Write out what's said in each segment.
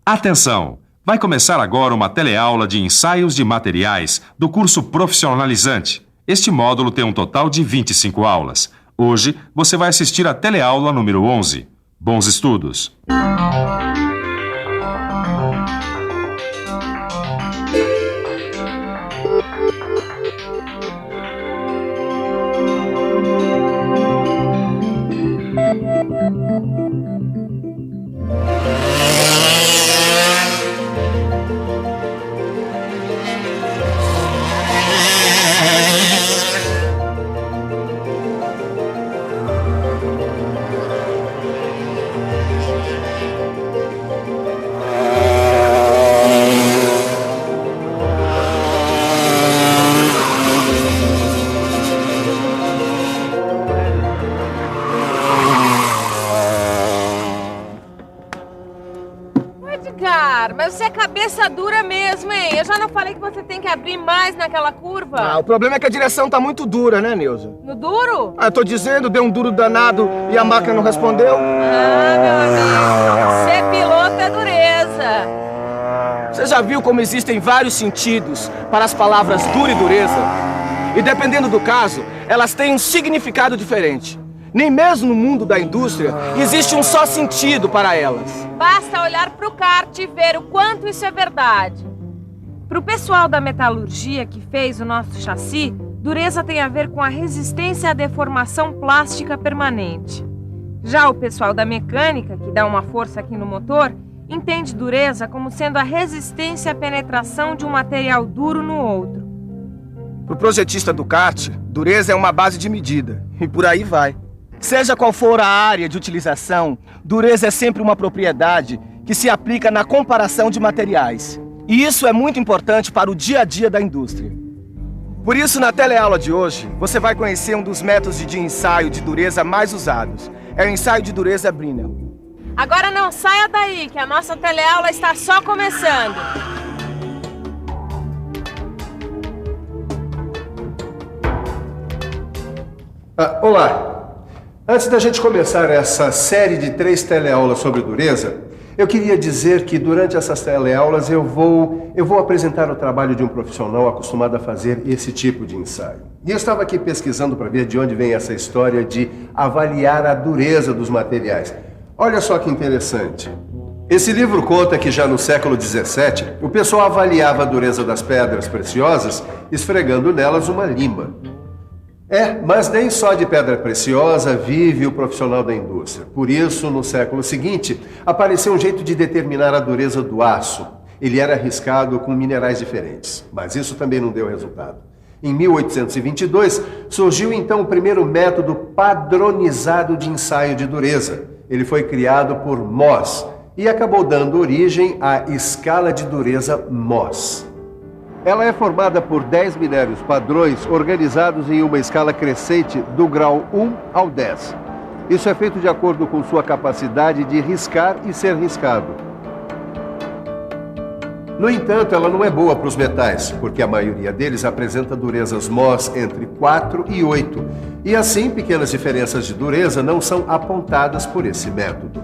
Atenção! Vai começar agora uma teleaula de ensaios de materiais do curso profissionalizante. Este módulo tem um total de 25 aulas. Hoje, você vai assistir a teleaula número 11. Bons estudos! Mas você é cabeça dura mesmo, hein? Eu já não falei que você tem que abrir mais naquela curva? O problema é que a direção tá muito dura, né, Nilza? No duro? Eu tô dizendo, deu um duro danado e a máquina não respondeu. Meu amigo, ser piloto é dureza. Você já viu como existem vários sentidos para as palavras dura e dureza? E dependendo do caso, elas têm um significado diferente. Nem mesmo no mundo da indústria existe um só sentido para elas. Basta olhar para o kart e ver o quanto isso é verdade. Para o pessoal da metalurgia que fez o nosso chassi, dureza tem a ver com a resistência à deformação plástica permanente. Já o pessoal da mecânica, que dá uma força aqui no motor, entende dureza como sendo a resistência à penetração de um material duro no outro. Para o projetista do kart, dureza é uma base de medida. E por aí vai. Seja qual for a área de utilização, dureza é sempre uma propriedade que se aplica na comparação de materiais. E isso é muito importante para o dia a dia da indústria. Por isso, na teleaula de hoje, você vai conhecer um dos métodos de ensaio de dureza mais usados. É o ensaio de dureza Brinell. Agora não saia daí, que a nossa teleaula está só começando. Olá! Antes da gente começar essa série de 3 teleaulas sobre dureza, eu queria dizer que durante essas teleaulas eu vou apresentar o trabalho de um profissional acostumado a fazer esse tipo de ensaio. E eu estava aqui pesquisando para ver de onde vem essa história de avaliar a dureza dos materiais. Olha só que interessante. Esse livro conta que já no século XVII, o pessoal avaliava a dureza das pedras preciosas esfregando nelas uma lima. Mas nem só de pedra preciosa vive o profissional da indústria. Por isso, no século seguinte, apareceu um jeito de determinar a dureza do aço. Ele era riscado com minerais diferentes, mas isso também não deu resultado. Em 1822, surgiu então o primeiro método padronizado de ensaio de dureza. Ele foi criado por Mohs e acabou dando origem à escala de dureza Mohs. Ela é formada por 10 minérios padrões organizados em uma escala crescente do grau 1 ao 10. Isso é feito de acordo com sua capacidade de riscar e ser riscado. No entanto, ela não é boa para os metais, porque a maioria deles apresenta durezas Mohs entre 4 e 8. E assim, pequenas diferenças de dureza não são apontadas por esse método.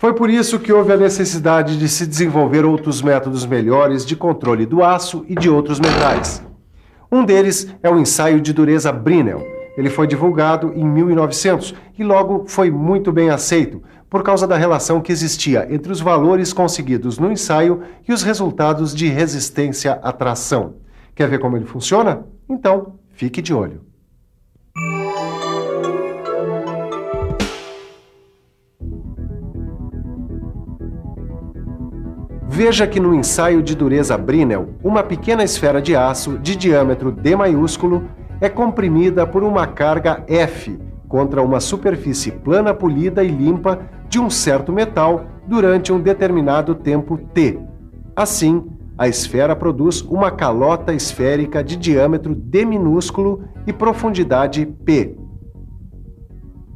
Foi por isso que houve a necessidade de se desenvolver outros métodos melhores de controle do aço e de outros metais. Um deles é o ensaio de dureza Brinell. Ele foi divulgado em 1900 e logo foi muito bem aceito, por causa da relação que existia entre os valores conseguidos no ensaio e os resultados de resistência à tração. Quer ver como ele funciona? Então, fique de olho. Veja que no ensaio de dureza Brinell, uma pequena esfera de aço de diâmetro D maiúsculo é comprimida por uma carga F contra uma superfície plana polida e limpa de um certo metal durante um determinado tempo T. Assim, a esfera produz uma calota esférica de diâmetro D minúsculo e profundidade P.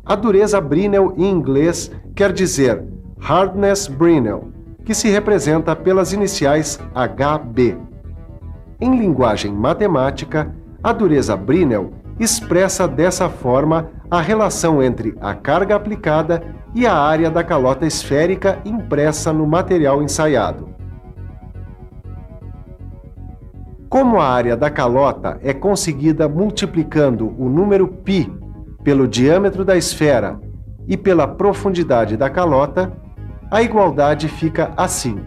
A dureza Brinell em inglês quer dizer Hardness Brinell, que se representa pelas iniciais HB. Em linguagem matemática, A dureza Brinell expressa dessa forma a relação entre a carga aplicada e a área da calota esférica impressa no material ensaiado. Como a área da calota é conseguida multiplicando o número π pelo diâmetro da esfera e pela profundidade da calota, a igualdade fica assim.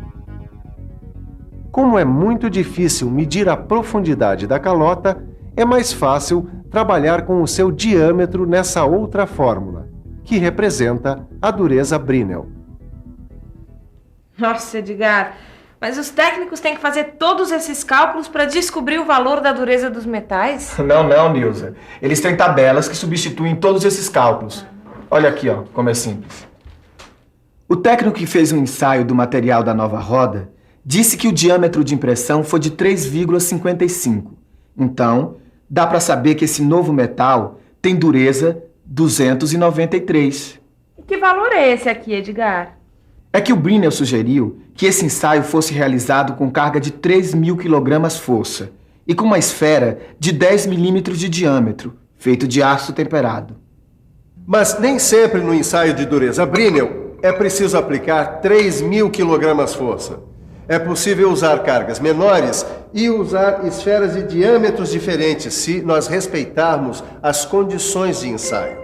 Como é muito difícil medir a profundidade da calota, é mais fácil trabalhar com o seu diâmetro nessa outra fórmula, que representa a dureza Brinell. Nossa, Edgar, mas os técnicos têm que fazer todos esses cálculos para descobrir o valor da dureza dos metais? Não, Nilza. Eles têm tabelas que substituem todos esses cálculos. Olha aqui, ó, como é simples. O técnico que fez um ensaio do material da nova roda disse que o diâmetro de impressão foi de 3,55. Então, dá para saber que esse novo metal tem dureza 293. E que valor é esse aqui, Edgar? É que o Brinell sugeriu que esse ensaio fosse realizado com carga de 3.000 kg-força e com uma esfera de 10 milímetros de diâmetro, feito de aço temperado. Mas nem sempre no ensaio de dureza Brinell é preciso aplicar 3.000 kg-força. É possível usar cargas menores e usar esferas de diâmetros diferentes se nós respeitarmos as condições de ensaio.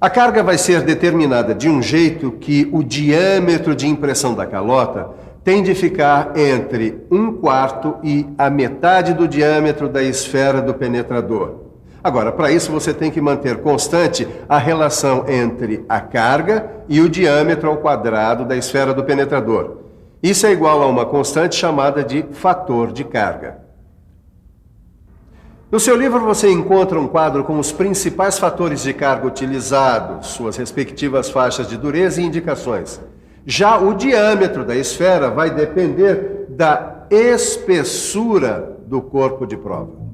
A carga vai ser determinada de um jeito que o diâmetro de impressão da calota tem de ficar entre 1/4 e a metade do diâmetro da esfera do penetrador. Agora, para isso você tem que manter constante a relação entre a carga e o diâmetro ao quadrado da esfera do penetrador. Isso é igual a uma constante chamada de fator de carga. No seu livro você encontra um quadro com os principais fatores de carga utilizados, suas respectivas faixas de dureza e indicações. Já o diâmetro da esfera vai depender da espessura do corpo de prova.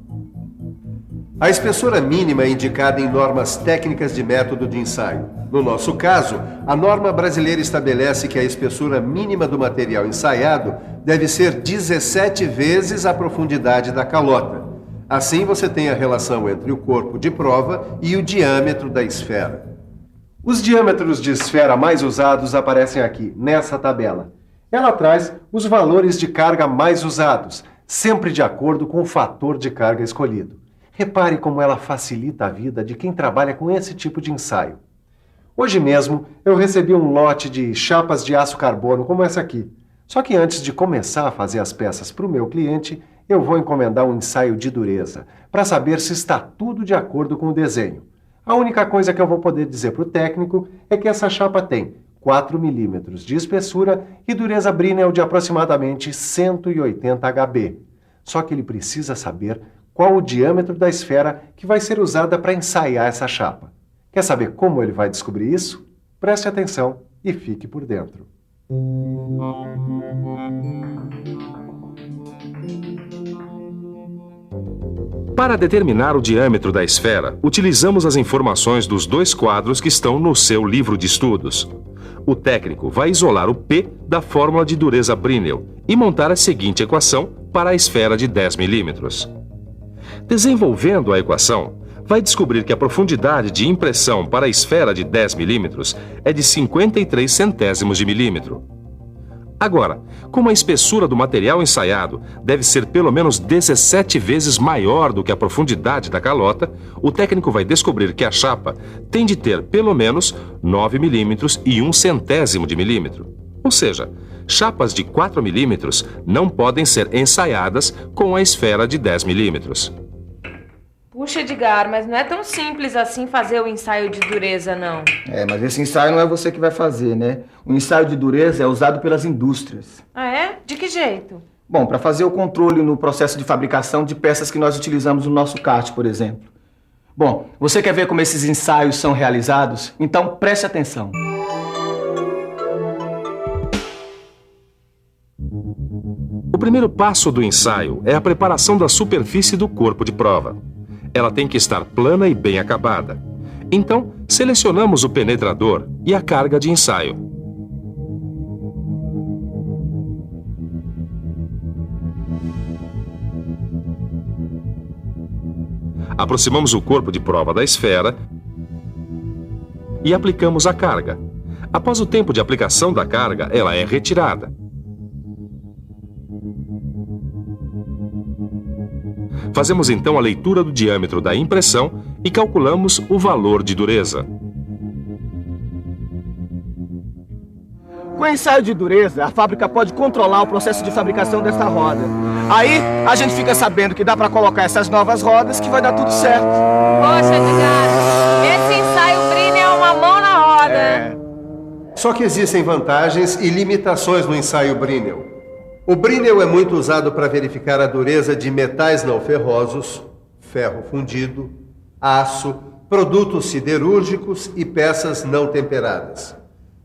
A espessura mínima é indicada em normas técnicas de método de ensaio. No nosso caso, a norma brasileira estabelece que a espessura mínima do material ensaiado deve ser 17 vezes a profundidade da calota. Assim você tem a relação entre o corpo de prova e o diâmetro da esfera. Os diâmetros de esfera mais usados aparecem aqui, nessa tabela. Ela traz os valores de carga mais usados, sempre de acordo com o fator de carga escolhido. Repare como ela facilita a vida de quem trabalha com esse tipo de ensaio. Hoje mesmo eu recebi um lote de chapas de aço carbono como essa aqui. Só que antes de começar a fazer as peças para o meu cliente, eu vou encomendar um ensaio de dureza, para saber se está tudo de acordo com o desenho. A única coisa que eu vou poder dizer para o técnico é que essa chapa tem 4 milímetros de espessura e dureza Brinell de aproximadamente 180 Hb. Só que ele precisa saber qual o diâmetro da esfera que vai ser usada para ensaiar essa chapa. Quer saber como ele vai descobrir isso? Preste atenção e fique por dentro. Para determinar o diâmetro da esfera, utilizamos as informações dos dois quadros que estão no seu livro de estudos. O técnico vai isolar o P da fórmula de dureza Brinell e montar a seguinte equação para a esfera de 10 milímetros. Desenvolvendo a equação, vai descobrir que a profundidade de impressão para a esfera de 10 milímetros é de 53 centésimos de milímetro. Agora, como a espessura do material ensaiado deve ser pelo menos 17 vezes maior do que a profundidade da calota, o técnico vai descobrir que a chapa tem de ter pelo menos 9 milímetros e 1 centésimo de milímetro. Ou seja, chapas de 4 milímetros não podem ser ensaiadas com a esfera de 10 milímetros. Puxa, Edgar, mas não é tão simples assim fazer o ensaio de dureza, não. Mas esse ensaio não é você que vai fazer, né? O ensaio de dureza é usado pelas indústrias. Ah, é? De que jeito? Bom, para fazer o controle no processo de fabricação de peças que nós utilizamos no nosso kart, por exemplo. Bom, você quer ver como esses ensaios são realizados? Então preste atenção. O primeiro passo do ensaio é a preparação da superfície do corpo de prova. Ela tem que estar plana e bem acabada. Então, selecionamos o penetrador e a carga de ensaio. Aproximamos o corpo de prova da esfera e aplicamos a carga. Após o tempo de aplicação da carga, ela é retirada. Fazemos então a leitura do diâmetro da impressão e calculamos o valor de dureza. Com o ensaio de dureza, a fábrica pode controlar o processo de fabricação dessa roda. Aí, a gente fica sabendo que dá para colocar essas novas rodas que vai dar tudo certo. Poxa, Edgar, esse ensaio Brinell é uma mão na roda. Só que existem vantagens e limitações no ensaio Brinell. O Brinell é muito usado para verificar a dureza de metais não ferrosos, ferro fundido, aço, produtos siderúrgicos e peças não temperadas.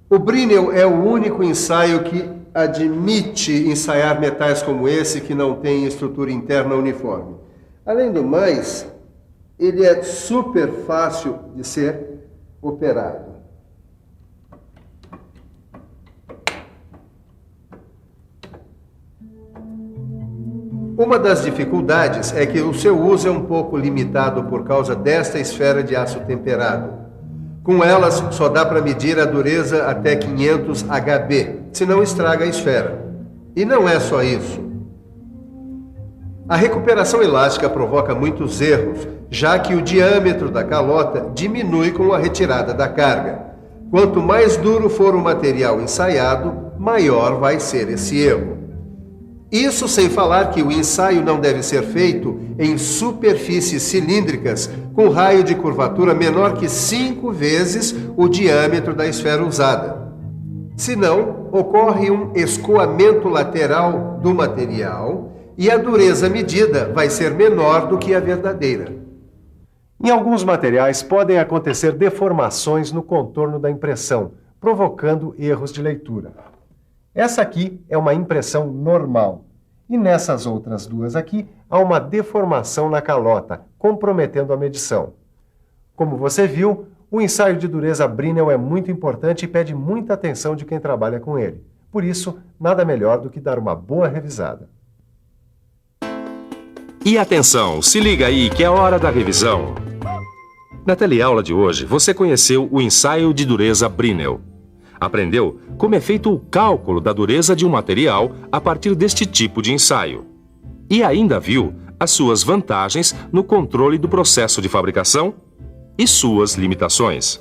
O Brinell é o único ensaio que admite ensaiar metais como esse que não tem estrutura interna uniforme. Além do mais, ele é super fácil de ser operado. Uma das dificuldades é que o seu uso é um pouco limitado por causa desta esfera de aço temperado. Com elas, só dá para medir a dureza até 500 HB, senão estraga a esfera. E não é só isso. A recuperação elástica provoca muitos erros, já que o diâmetro da calota diminui com a retirada da carga. Quanto mais duro for o material ensaiado, maior vai ser esse erro. Isso sem falar que o ensaio não deve ser feito em superfícies cilíndricas com raio de curvatura menor que 5 vezes o diâmetro da esfera usada. Senão, ocorre um escoamento lateral do material e a dureza medida vai ser menor do que a verdadeira. Em alguns materiais podem acontecer deformações no contorno da impressão, provocando erros de leitura. Essa aqui é uma impressão normal. E nessas outras duas aqui, há uma deformação na calota, comprometendo a medição. Como você viu, o ensaio de dureza Brinell é muito importante e pede muita atenção de quem trabalha com ele. Por isso, nada melhor do que dar uma boa revisada. E atenção, se liga aí que é hora da revisão. Na teleaula de hoje, você conheceu o ensaio de dureza Brinell. Aprendeu como é feito o cálculo da dureza de um material a partir deste tipo de ensaio. E ainda viu as suas vantagens no controle do processo de fabricação e suas limitações.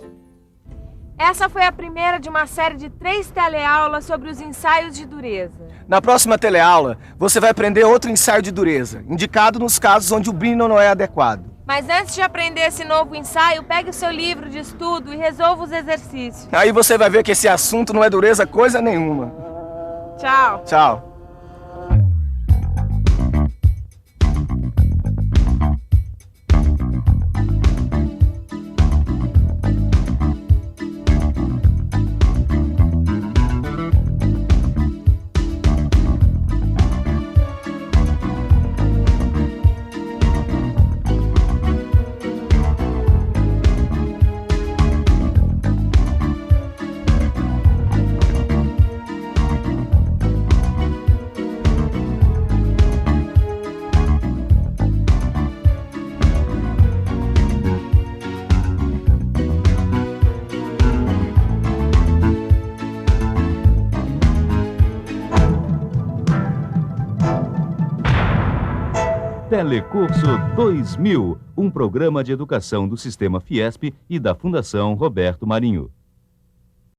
Essa foi a primeira de uma série de 3 teleaulas sobre os ensaios de dureza. Na próxima teleaula, você vai aprender outro ensaio de dureza, indicado nos casos onde o Brinell não é adequado. Mas antes de aprender esse novo ensaio, pegue o seu livro de estudo e resolva os exercícios. Aí você vai ver que esse assunto não é dureza coisa nenhuma. Tchau. Tchau. Telecurso 2000, um programa de educação do Sistema Fiesp e da Fundação Roberto Marinho.